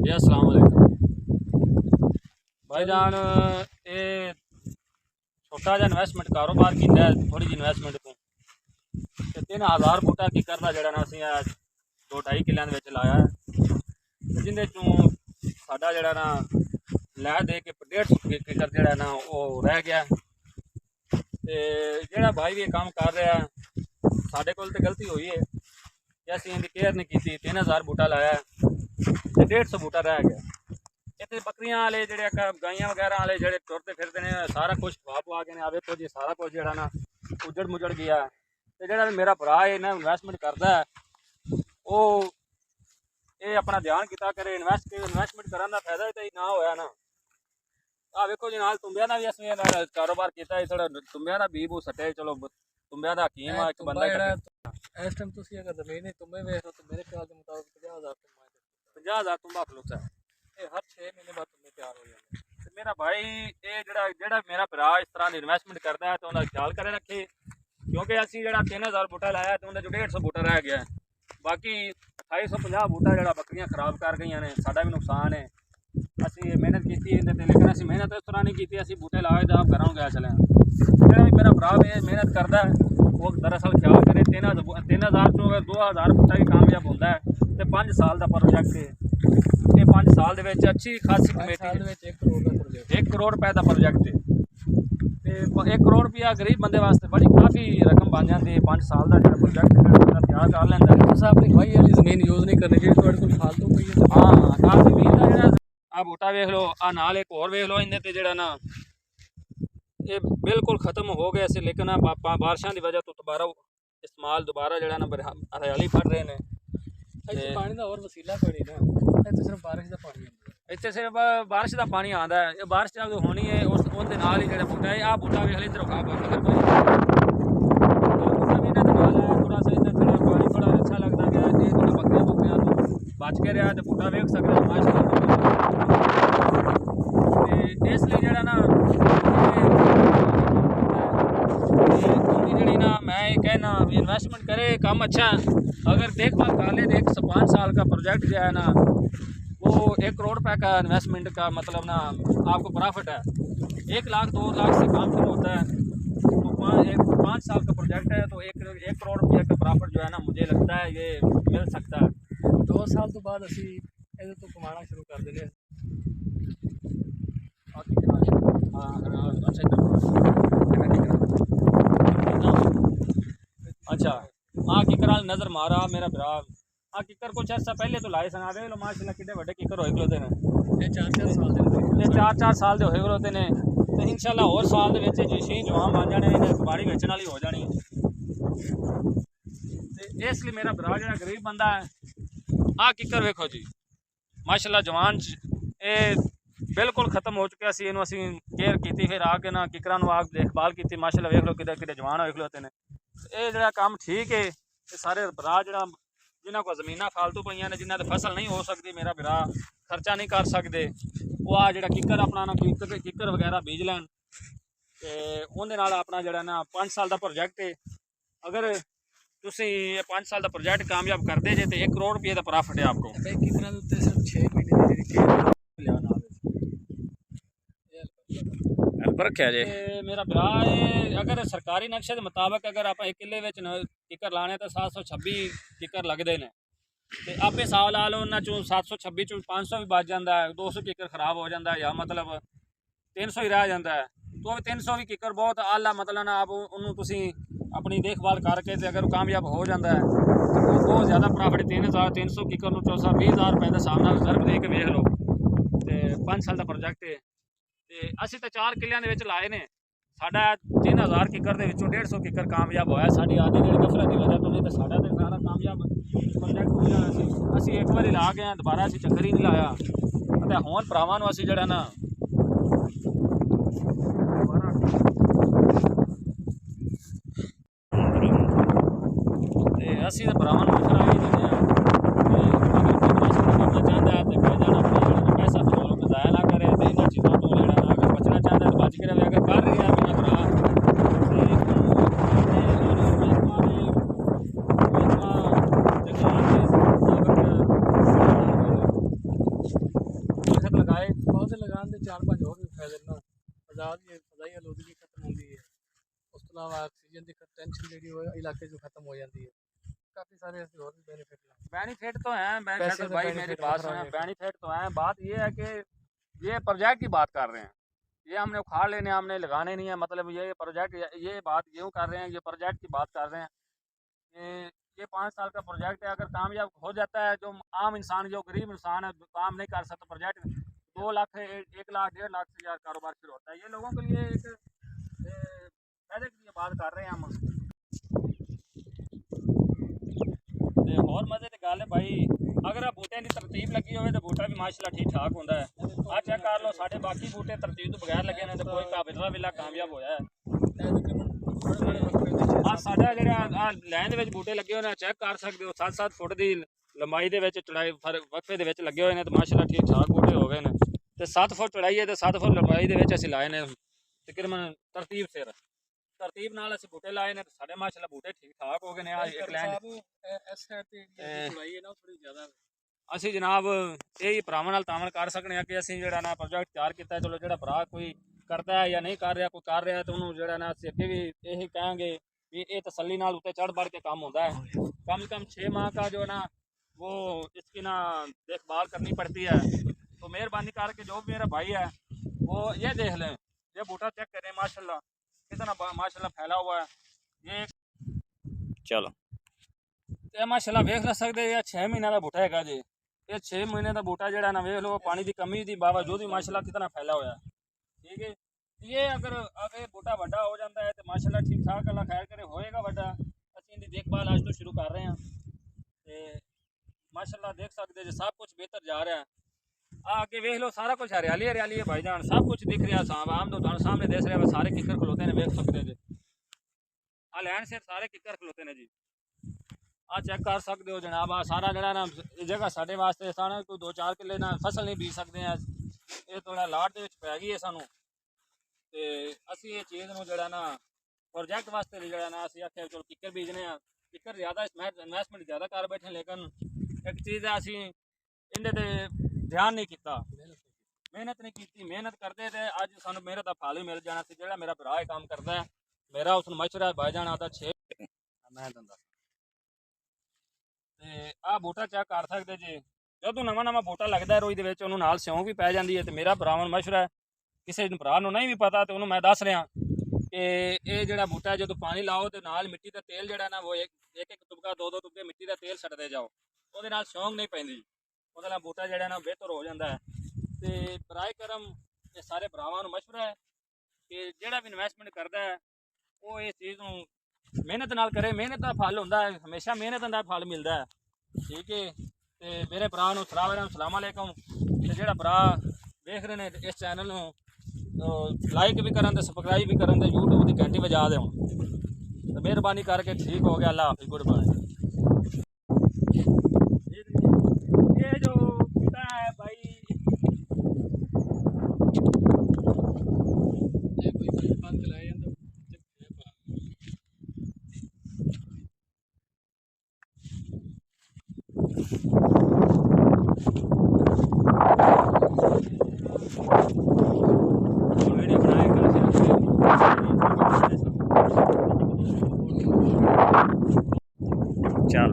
जी अस्सलाम वालेकुम भाईजान। ये छोटा जहा इन्वेस्टमेंट कारोबार किया है, थोड़ी जी इन्वेस्टमेंट को 3000 बूटा किकर का जड़ा ना असीं 2-2.5 किलियां दे विच लाया है, जिंदे चों साडा जड़ा ना लै दे के 150 किकर जड़ा ना वो रह गया। ते जेड़ा भाई भी काम कर रहा है, साडे कोल ते गलती हुई है कि असीं इहदी केयर नहीं की। 3000 बूटा लाया ते 150 बूटा रह गया। इतने बकरियां वाले जेडे गाइयां वगैरह वाले जेडे टुरते फिरते ने सारा कुछ खवा पवा के आ वेखो जी, सारा कुछ जेड़ा ना उजड़ मुजड़ गया। ते जेड़ा मेरा भरा है ना इन्वेस्टमेंट करता है, वो ये अपना ध्यान किता करे। इन्वेस्टमेंट करने का फायदा तो ना होया ना। आ वेखो जी, नाल तुंबिया का भी असं कारोबार किया, थोड़ा तुंबिया का बी बू सटे। चलो तुंबिया का हकीम आ एक बंदा। इस टाइम तुसी अगर जमीन ही तुम्हें वेख लो तो मेरे ख्याल के मुताबिक 50,000 तुम्बा खलोता है। ये हर 6 महीने बाद तुम्हें तैयार हो जाए। मेरा भाई ये जेड़ा मेरा भरा इस तरह की इन्वेस्टमेंट करता है तो उन्हें ख्याल करे रखे, क्योंकि असी जो 3000 बूटा लाया तो उन्हें जो 150 बूटा रह गया। बाकी 2850 बूटा जो बकरियां खराब कर गई ने, साडा भी नुकसान है। असी मेहनत की, लेकिन असी मेहनत इस तरह नहीं की। असी बूटे लाए तो आप घरों गए चले। जो भी मेरा भरा मेहनत करता है वो दरअसल ख्याल करे 3000 चो अगर 2000 बूटा भी कामयाब होता है तो 5 साल का प्रोजेक्ट है। ये 5 साल अच्छी खासी कमेटी 1 करोड़ रुपए का प्रोजेक्ट है। 1 करोड़ रुपया गरीब बंदे वास्ते बड़ी काफ़ी रकम बन जाती है। 5 साल का जो प्रोजेक्ट बंदा तैयार कर लेंदा है। अपनी भाई वाली जमीन यूज नहीं करनी चाहिए, थोड़े कोल फालतू पई है। हाँ, आ जमीन का जो आ बूटा वेख लो, आ नाल एक और वेख लो, इन्हें ते जेड़ा ना ये बिल्कुल खत्म हो गया से, लेकिन बारिशों की वजह तो दोबारा जड़ा ना हरियाली फट रहे हैं। पानी का और वसीला कोई ना, सिर्फ बारिश का पानी इतने सिर्फ बारिश का पानी आता है। बारिश जब होनी है उस नाल ही जो बूटा है, आ बूटा वेख लो इधर कलर थोड़ा सा इधर थोड़ा पानी थोड़ा अच्छा लगता गया। ये बकरियां तो बच के रहा तो बूटा वेख सकते इसलिए जरा ना जी ना मैं ये कहना इन्वेस्टमेंट करे काम अच्छा। अगर देखभाल कर ले तो 5 साल का प्रोजेक्ट जो है ना वो 1 करोड़ रुपए का इन्वेस्टमेंट का मतलब ना आपको प्रॉफिट है। 1 लाख 2 लाख से काम शुरू होता है तो 5 साल का प्रोजेक्ट है तो 1 करोड़ रुपये का प्रॉफिट जो है ना मुझे लगता है ये मिल सकता है। 2 साल तो बाद असी ये तो कमाना शुरू कर देंगे। अच्छा हाँ, किकर नजर मारा मेरा भरा। हाँ, किकर कुछ अर्सा पहले तो लाए सना लो माशाल्लाह कितने बड़े किकर होए खलोते ने। 4-4 साल होए खलोते ने। तो इंशाल्लाह और साल शी जवान बन जाने, बाड़ी बेचने वाली हो जानी। इसलिए मेरा भरा जो गरीब बंदा है, हाँ किकर वेखो जी माशाल्लाह जवान ये बिल्कुल खत्म हो चुका सी। इनू असी केयर की, फिर आके ना किकरां नू आग देखभाल की माशाल्लाह वेख लो कि जवान होए खलोते ने। ये जो काम ठीक है। ये सारे भरा जो जिन्हों को जमीना फालतू पई ने, जिन्होंने फसल नहीं हो सकती, मेरा भरा खर्चा नहीं कर सकते, वो आ जो किकर अपना ना किकर वगैरह बीज लैन तो उन्हें अपना जरा ना 5 साल का प्रोजेक्ट है। अगर तुम 5 साल का प्रोजेक्ट कामयाब करते जे तो 1 करोड़ रुपये का प्रॉफिट है आपको। सिर्फ 6 महीने रखा जे मेरा भरा अगर सरकारी नक्शे के मुताबिक अगर आप 1 किले में किकर लाने तो 726 किकर लगते हैं। तो आपे साल ला लो उन्होंने चो 726 चो 500 भी बच जाता है, 200 किकर खराब हो जाता है या मतलब 300 ही रह जाता है। तो 300 भी किकर बहुत आला मतलब ना आप उन्होंने अपनी देखभाल करके अगर कामयाब हो जाता है तो बहुत ज़्यादा प्रॉफिट। 300 किकर में 20,000 रुपए के हिसाब से रिजर्व दे के वेख लो तो 5 साल का प्रोजेक्ट है। तो असी तो 4 किलियां दे विच लाए ने, साडा 3000 किकर दे विचों 150 किकर कामयाब होया। साडी आधी जी गफलत की वजह तो नहीं तो साडा तो सारा कामयाब प्रोजेक्ट हो जाना। असी एक बार ला गए, दोबारा असी चक्कर ही नहीं लाया। तो होर भरावां नूं असी जिहड़ा ना असी तो भरावां नूं मशवरा ही दिंदे हां करना चाहता है तो भाईजान अपना पैसा फिजूल में ज़ाया ना करे। तो इन चीज़ों तो लेना ना अगर बचना चाहता है तो बच के रहे। अगर कर रही है मेरा भरा ਦੀ ਟੈਨਸ਼ਨ ਜਿਹੜੀ ਉਹ ਇਲਾਕੇ 'ਚੋਂ ਖਤਮ ਹੋ ਜਾਂਦੀ ਹੈ। काफी सारे ऐसे और भी बेनिफिट हैं। बेनिफिट तो है, पैसे बेनिफिट तो भाई मेरी benefit बात हर सुने, आने का। बेनिफिट तो है। बात ये है कि ये प्रोजेक्ट की बात कर रहे हैं, ये हमने उखाड़ लेने, हमने लगाने नहीं है। मतलब ये प्रोजेक्ट, ये बात यूँ कर रहे हैं, ये प्रोजेक्ट की बात कर रहे हैं कि ये 5 साल का प्रोजेक्ट है। अगर कामयाब हो जाता है, जो आम इंसान, जो गरीब इंसान है, काम नहीं कर सकता, प्रोजेक्ट 2 लाख 1 लाख 1.5 लाख से यार कारोबार शुरू होता है। ये लोगों के लिए एक फायदे की बात कर रहे हैं हम। ਤੇ ਹੋਰ ਮਜ਼ੇ ਦੀ ਗੱਲ ਹੈ ਭਾਈ, ਅਗਰ ਆ ਬੂਟਿਆਂ ਦੀ ਤਰਤੀਬ ਲੱਗੀ ਹੋਵੇ ਤਾਂ ਬੂਟਾ ਵੀ ਮਾਸ਼ਾਅੱਲਾ ਠੀਕ ਠਾਕ ਹੁੰਦਾ ਹੈ। ਆ ਚੈੱਕ ਕਰ ਲਓ, ਸਾਡੇ ਬਾਕੀ ਬੂਟੇ ਤਰਤੀਬ ਤੋਂ ਬਗੈਰ ਲੱਗੇ ਨੇ ਤੇ ਕੋਈ ਕਾਬਿਲਾ ਵਿਲਾ ਕਾਮਯਾਬ ਹੋਇਆ ਹੈ। ਆ ਸਾਡਾ ਜਿਹੜਾ ਆ ਲਾਈਨ ਦੇ ਵਿੱਚ ਬੂਟੇ ਲੱਗੇ ਹੋਏ ਨੇ, ਚੈੱਕ ਕਰ ਸਕਦੇ ਹੋ, 7-7 ਫੁੱਟ ਦੀ ਲੰਬਾਈ ਦੇ ਵਿੱਚ, ਚੌੜਾਈ ਵਕਫੇ ਦੇ ਵਿੱਚ ਲੱਗੇ ਹੋਏ ਨੇ ਤੇ ਮਾਸ਼ਾਅੱਲਾ ਠੀਕ ਠਾਕ ਬੂਟੇ ਹੋ ਗਏ ਨੇ। ਤੇ 7 ਫੁੱਟ ਚੌੜਾਈ ਹੈ ਤੇ 7 ਫੁੱਟ ਲੰਬਾਈ ਦੇ ਵਿੱਚ ਅਸੀਂ ਲਾਏ ਨੇ ਤਕਰੀਬਨ ਤਰਤੀਬ ਸਿਰ। ਤਰਤੀਬ ਨਾਲ ਅਸੀਂ ਬੂਟੇ ਲਾਏ ਨੇ ਤੇ ਸਾਡੇ ਮਾਸ਼ਾਅੱਲਾ ਬੂਟੇ ਠੀਕ ਠਾਕ ਹੋ ਗਏ ਨੇ। ਆ ਇੱਕ ਲਾਈਨ ਇਸ ਸਾਈਡ ਤੇ ਜਿਹੜੀ ਚੌੜਾਈ ਹੈ ਨਾ ਉਹ ਥੋੜੀ ਜ਼ਿਆਦਾ। ਅਸੀਂ ਜਨਾਬ ਇਹ ਹੀ ਭਰਾਵਾਂ ਨਾਲ ਤਾਮਲ ਕਰ ਸਕਨੇ ਹਾਂ ਕਿ ਅਸੀਂ ਜਿਹੜਾ ਨਾ ਪ੍ਰੋਜੈਕਟ ਤਿਆਰ ਕੀਤਾ, ਚਲੋ ਜਿਹੜਾ ਭਰਾ ਕੋਈ ਕਰਦਾ ਹੈ ਜਾਂ ਨਹੀਂ ਕਰ ਰਿਹਾ, ਕੋਈ ਕਰ ਰਿਹਾ ਤਾਂ ਉਹਨੂੰ ਜਿਹੜਾ ਨਾ ਅਸੀਂ ਅੱਗੇ ਵੀ ਇਹੀ ਕਹਾਂਗੇ ਵੀ ਇਹ ਤਸੱਲੀ ਨਾਲ ਉੱਤੇ ਚढ़ बढ़ के काम होता है। कम से कम 6 माह का जो है ना वो इसकी ना देखभाल करनी पड़ती है। तो मेहरबानी करके जो भी मेरा भाई है वो ये देख लें, ये बूटा चेक करें माशाल्लाह कितना माशाल्लाह फैला हुआ है। ये चलो ਤੇ ਮਾਸ਼ਾਅੱਲਾ ਵੇਖ ਲੈ ਸਕਦੇ ਇਹ 6 ਮਹੀਨਿਆਂ ਦਾ ਬੂਟਾ ਹੈਗਾ ਜੀ। ਇਹ 6 ਮਹੀਨੇ ਦਾ ਬੂਟਾ ਜਿਹੜਾ ਨਾ ਵੇਖ ਲਓ, ਪਾਣੀ ਦੀ ਕਮੀ ਦੀ ਬਾਵਜੂਦ ਵੀ ਮਾਸ਼ਾਅੱਲਾ ਕਿतना फैला हुआ है। ठीक है, ये अगर बूटा ਵੱਡਾ ਹੋ ਜਾਂਦਾ ਹੈ ਤੇ ਮਾਸ਼ਾਅੱਲਾ ਠੀਕ ਠਾਕ ਅੱਲਾ ਖੈਰ ਕਰੇ ਹੋਏਗਾ ਵੱਡਾ। ਅਸੀਂ ਇਹਦੀ ਦੇਖਭਾਲ ਅੱਜ ਤੋਂ ਸ਼ੁਰੂ ਕਰ ਰਹੇ ਹਾਂ ਤੇ ਮਾਸ਼ਾਅੱਲਾ ਦੇਖ ਸਕਦੇ ਜੇ ਸਭ ਕੁਝ ਬਿਹਤਰ ਜਾ ਰਿਹਾ ਹੈ। ਆ ਅੱਗੇ ਵੇਖ ਲਓ, ਸਾਰਾ ਕੁਝ ਹਰਿਆਲੀ ਹਰਿਆਲੀ ਹੈ ਭਾਈਜਾਨ, ਸਭ ਕੁਝ ਦਿਖ ਰਿਹਾ ਸਾਹਮ ਆਮ ਤੋਂ ਤੁਹਾਨੂੰ ਸਾਹਮਣੇ ਦਿਖ ਰਿਹਾ। ਸਾਰੇ ਕਿੱਕਰ ਖਲੋਤੇ ਨੇ, ਵੇਖ ਸਕਦੇ ਜੇ ਆ ਲੈਣ ਸਿਰ ਸਾਰੇ ਕਿੱਕਰ ਖਲੋਤੇ ਨੇ ਜੀ। ਆ ਚੈੱਕ ਕਰ ਸਕਦੇ ਹੋ ਜਨਾਬ, ਆ ਸਾਰਾ ਜਿਹੜਾ ਨਾ ਇਹ ਜਗ੍ਹਾ ਸਾਡੇ ਵਾਸਤੇ ਸਾਡਾ ਕੋਈ 2-4 ਕਿੱਲੇ ਨਾਲ ਫਸਲ ਨਹੀਂ ਬੀਜ ਸਕਦੇ ਆ। ਇਹ ਥੋੜਾ ਲਾਟ ਦੇ ਵਿੱਚ ਪੈ ਗਈ ਹੈ ਸਾਨੂੰ ਤੇ ਅਸੀਂ ਇਹ ਚੀਜ਼ ਨੂੰ ਜਿਹੜਾ ਨਾ ਪ੍ਰੋਜੈਕਟ ਵਾਸਤੇ ਜਿਹੜਾ ਨਾ ਅਸੀਂ ਆਖਿਆ ਚਲੋ ਕਿੱਕਰ ਬੀਜਨੇ ਆ। ਕਿੱਕਰ ਜ਼ਿਆਦਾ ਇਨਵੈਸਟਮੈਂਟ ਜ਼ਿਆਦਾ ਕਰ ਬੈਠੇ, ਲੇਕਿਨ ਇੱਕ ਚੀਜ਼ ਹੈ ਅਸੀਂ ਇਹਦੇ ਤੇ ਧਿਆਨ ਨਹੀਂ ਕੀਤਾ, ਮਿਹਨਤ ਨਹੀਂ ਕੀਤੀ। ਮਿਹਨਤ ਕਰਦੇ ਤੇ ਅੱਜ ਸਾਨੂੰ ਮਿਹਨਤ ਦਾ ਫਲ ਵੀ ਮਿਲ ਜਾਣਾ ਸੀ। ਜਿਹੜਾ ਮੇਰਾ ਭਰਾ ਇਹ ਕੰਮ ਕਰਦਾ ਮੇਰਾ ਉਸ ਨੂੰ ਮਸ਼ਵਰਾ ਭਾਈ ਜਾਣਾ ਆਦਾ 6 ਮੈਂ ਦੰਦਾ ਤੇ ਆਹ ਬੂਟਾ ਚੈੱਕ ਕਰ ਸਕਦੇ ਜੀ। ਜਦੋਂ ਨਵਾਂ ਨਵਾਂ ਬੂਟਾ ਲੱਗਦਾ ਰੋਈ ਦੇ ਵਿੱਚ ਉਹਨੂੰ ਨਾਲ ਸਿਉਂਕ ਵੀ ਪੈ ਜਾਂਦੀ ਹੈ ਤੇ ਮੇਰਾ ਭਰਾਵਾਂ ਨੂੰ ਮਸ਼ਵਰਾ ਹੈ, ਕਿਸੇ ਨੂੰ ਭਰਾ ਨੂੰ ਨਹੀਂ ਵੀ ਪਤਾ ਤੇ ਉਹਨੂੰ ਮੈਂ ਦੱਸ ਰਿਹਾ ਕਿ ਇਹ ਜਿਹੜਾ ਬੂਟਾ ਜਦੋਂ ਪਾਣੀ ਲਾਓ ਤੇ ਨਾਲ ਮਿੱਟੀ ਦਾ ਤੇਲ ਜਿਹੜਾ ਨਾ ਉਹ ਇੱਕ ਤੁਪਕਾ 2-2 ਤੁਪਕੇ ਮਿੱਟੀ ਦਾ ਤੇਲ ਛੱਡਦੇ ਜਾਓ, ਉਹਦੇ ਨਾਲ ਸਿਉਂਕ ਨਹੀਂ ਪੈਂਦੀ, ਉਹਦੇ ਨਾਲ ਬੂਟਾ ਜਿਹੜਾ ਨਾ ਬਿਹਤਰ ਹੋ ਜਾਂਦਾ ਹੈ। ਤੇ ਬਰਾਏ ਕਰਮ ਇਹ ਸਾਰੇ ਭਰਾਵਾਂ ਨੂੰ ਮਸ਼ਵਰਾ ਹੈ ਕਿ ਜਿਹੜਾ ਵੀ ਇਨਵੈਸਟਮੈਂਟ ਕਰਦਾ ਹੈ ਉਹ ਇਹ ਚੀਜ਼ ਨੂੰ ਮਿਹਨਤ ਨਾਲ ਕਰੇ। ਮਿਹਨਤ ਦਾ ਫਲ ਹੁੰਦਾ ਹੈ, ਹਮੇਸ਼ਾ ਮਿਹਨਤ ਦਾ ਫਲ ਮਿਲਦਾ ਹੈ। ਠੀਕ ਹੈ, ਤੇ ਮੇਰੇ ਭਰਾ ਨੂੰ ਸਲਾਮ ਅਲੈਕਮ। ਤੇ ਜਿਹੜਾ ਭਰਾ ਵੇਖ ਰਹੇ ਨੇ ਇਸ ਚੈਨਲ ਨੂੰ ਲਾਈਕ ਵੀ ਕਰਨ ਤੇ ਸਬਸਕ੍ਰਾਈਬ ਵੀ ਕਰਨ ਤੇ YouTube ਦੀ ਘੰਟੀ ਵਜਾ ਦਿਓ ਤੇ ਮਿਹਰਬਾਨੀ ਕਰਕੇ ਠੀਕ ਹੋ ਗਿਆ। ਅੱਲਾ ਹਾਫਿਜ਼, ਗੁੱਡ ਬਾਏ। ਇਹ ਜੋ ਬੂਟਾ ਹੈ ਭਾਈ ਇਹ ਕੋਈ ਬੰਦ ਲੈ ਜਾਂਦਾ वीडियो बनाए चल।